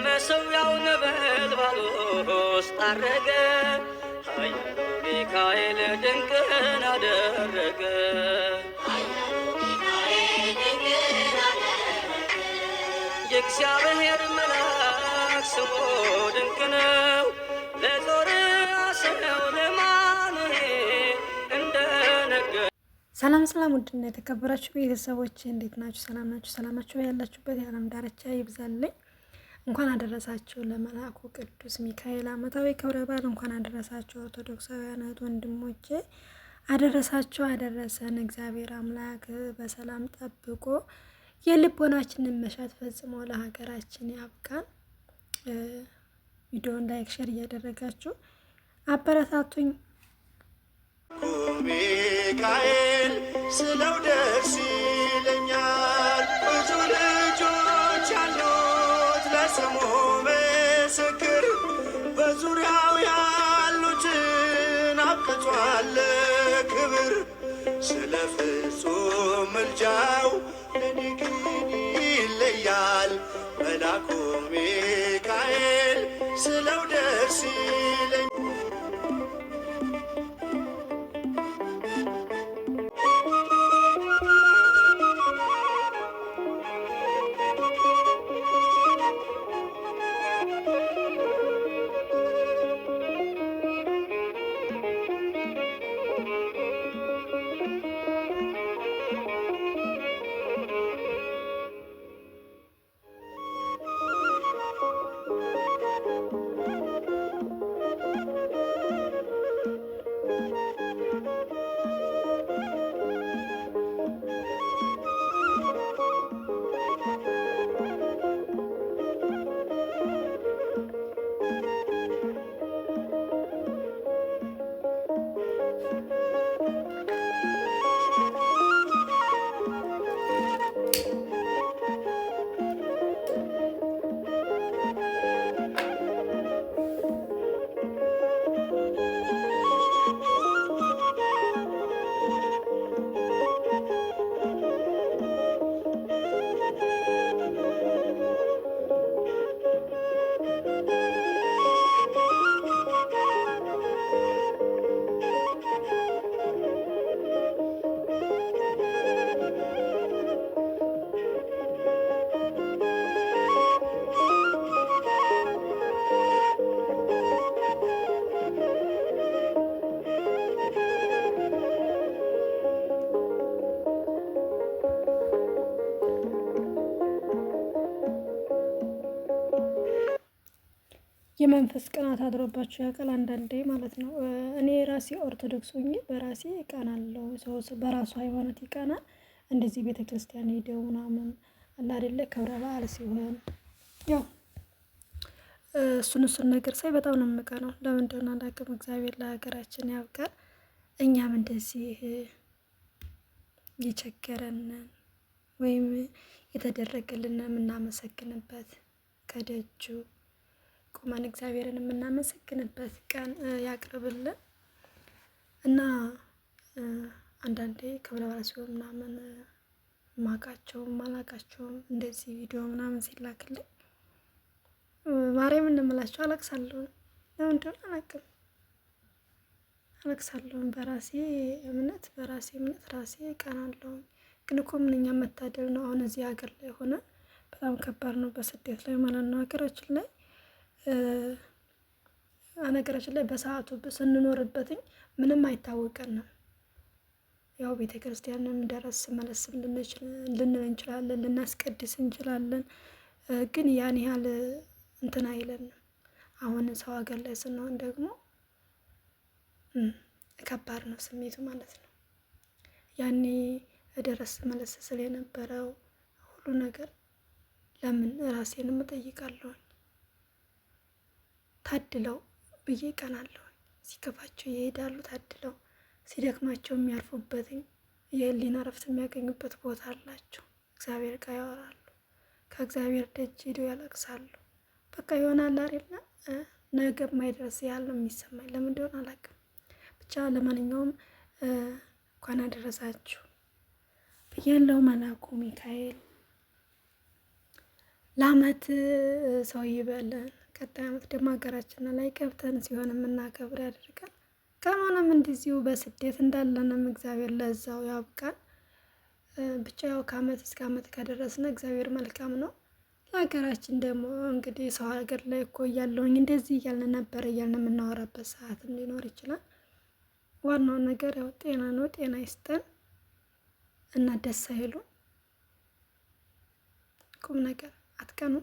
ከመሠዊያው ነበልባል ውስጥ ዐረገ። ኃያሉ ሚካኤል ድንቅን አደረገ። የእግዚአብሔር መልአክ ስሙ ድንቅ ነው። ለዞርአሰው ለማኑሄል እንደነገ ሰላም ሰላም፣ ውድና የተከበራችሁ ቤተሰቦች እንዴት ናችሁ? ሰላም ናችሁ? ሰላማችሁ ያላችሁበት የዓለም ዳርቻ ይብዛልኝ። እንኳን አደረሳችሁ ለመልአኩ ቅዱስ ሚካኤል ዓመታዊ ክብረ በዓል። እንኳን አደረሳችሁ ኦርቶዶክሳውያን እህት ወንድሞቼ፣ አደረሳችሁ አደረሰን። እግዚአብሔር አምላክ በሰላም ጠብቆ የልቦናችንን መሻት ፈጽሞ ለሀገራችን ያብቃን። ቪዲዮን ላይክ ሼር እያደረጋችሁ አበረታቱኝ። ሚካኤል ስለው ደስ ይለኛል። ብዙ ልጆች ያሉት ለስሙ ምስክር፣ በዙሪያው ያሉትን አብቅቷል ክብር። ስለ ፍጹም ምልጃው ለኔ ግን ይለያል። መልአኩ ሚካኤል ስለው ደስ ይለኛል። የመንፈስ ቅናት አድሮባችሁ ያውቃል? አንዳንዴ ማለት ነው። እኔ ራሴ ኦርቶዶክስ ሆኜ በራሴ እቀናለሁ። ሰው በራሱ ሃይማኖት ይቀናል። እንደዚህ ቤተ ክርስቲያን ሄደው ምናምን አለ አይደለ ክብረ በዓል ሲሆን ያው እሱን ነገር ሳይ በጣም ነው የምቀናው። ለምን እንደሆነ አላውቅም። እግዚአብሔር ለሀገራችን ያብቃል። እኛም እንደዚህ የቸገረንን ወይም የተደረገልን የምናመሰግንበት ከደጁ ቁመን እግዚአብሔርን የምናመሰግንበት ቀን ያቅርብልን እና አንዳንዴ ክብረ በዓል ሲሆን ምናምን ማላቃቸውም እንደዚህ ቪዲዮ ምናምን ሲላክልኝ ማርያም እንምላቸው አለቅሳለሁ። ለምን እንደሆነ አላውቅም፣ አለቅሳለሁ። በራሴ እምነት ራሴ ቀናለሁ። ግን እኮ ምንኛ መታደል ነው። አሁን እዚህ ሀገር ላይ ሆነ በጣም ከባድ ነው፣ በስደት ላይ ማለት ነው። ነገራችን ላይ በሰዓቱ ስንኖርበትኝ ምንም አይታወቀንም። ያው ቤተ ክርስቲያንም ደረስ መለስ ልንል እንችላለን፣ ልናስቀድስ እንችላለን። ግን ያን ያህል እንትን አይለንም። አሁን ሰው ሀገር ላይ ስንሆን ደግሞ ከባድ ነው ስሜቱ ማለት ነው። ያኔ ደረስ መለስ ስል የነበረው ሁሉ ነገር ለምን ራሴንም እጠይቃለሁ። ታድለው ብዬ ቀናለሁ። ሲከፋቸው ይሄዳሉ፣ ታድለው ሲደክማቸው የሚያርፉበትኝ የህሊና እረፍት የሚያገኙበት ቦታ አላቸው። እግዚአብሔር ጋር ያወራሉ፣ ከእግዚአብሔር ደጅ ሄደው ያለቅሳሉ። በቃ ይሆናል አይደለ? ነገ ማይደርስ ያህል ነው የሚሰማኝ። ለምን እንደሆነ አላውቅም። ብቻ ለማንኛውም እንኳን አደረሳችሁ ብያለሁ። መልአኩ ሚካኤል ለአመት ሰው ይበለን። ቀጣይ አመት ደግሞ ሀገራችን ላይ ገብተን ሲሆን የምናከብር ያደርጋል። ቀኑንም እንደዚሁ በስደት እንዳለንም እግዚአብሔር ለዛው ያብቃን። ብቻ ያው ከአመት እስከ አመት ከደረስን እግዚአብሔር መልካም ነው። ለሀገራችን ደግሞ እንግዲህ ሰው ሀገር ላይ እኮ እያለሁኝ እንደዚህ እያልን ነበር እያልን የምናወራበት ሰዓትም ሊኖር ይችላል። ዋናው ነገር ያው ጤና ነው። ጤና ይስጠን እና ደስ አይሉ ቁም ነገር አትቀኑ።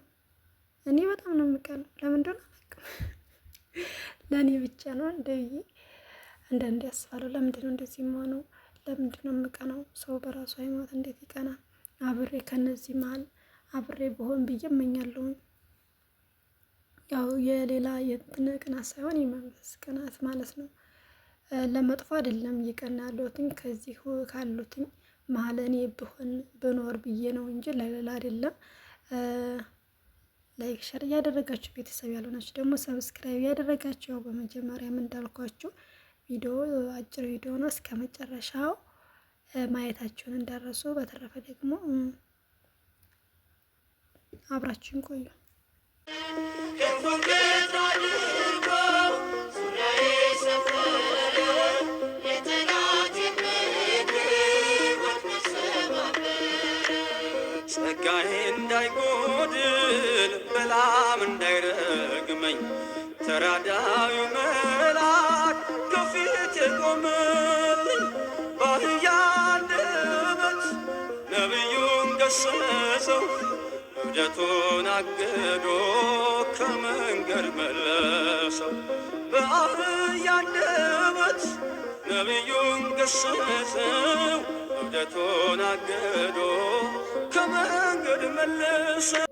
እኔ በጣም ነው የምቀነው። ለምን እንደሆነ አላውቅም። ለእኔ ብቻ ነው እንደዚህ አንዳንዴ አስባለሁ። ለምንድን ነው እንደዚህ የምሆነው? ለምንድን ነው የምቀናው? ሰው በራሱ ሃይማኖት እንዴት ይቀናል? አብሬ ከነዚህ መሀል አብሬ በሆን ብዬ እመኛለሁኝ። ያው የሌላ የእንትን ቅናት ሳይሆን የመንፈስ ቅናት ማለት ነው። ለመጥፎ አይደለም እየቀና ያለሁትኝ ከዚህ ካሉትኝ መሀል እኔ ብሆን ብኖር ብዬ ነው እንጂ ለሌላ አይደለም። ላይክ ሸር እያደረጋችሁ ቤተሰብ ያልሆናችሁ ደግሞ ሰብስክራይብ እያደረጋችሁ፣ ያው በመጀመሪያም እንዳልኳችሁ ቪዲዮ አጭር ቪዲዮ ነው፣ እስከ መጨረሻው ማየታችሁን እንዳረሱ። በተረፈ ደግሞ አብራችሁን ቆዩ። ጸጋዬ እንዳይጎድል በላም እንዳይረግመኝ ተራዳዩ መልአክ ከፊት የቆመልኝ በአህያ አንደበት ነቢዩን ገሰጸው እብደቱን አግዶ ከመንገድ መለሰው። በአህያ አንደበት ነቢዩን ገሰጸው እብደቱን አግዶ ከመንገድ መለሰው።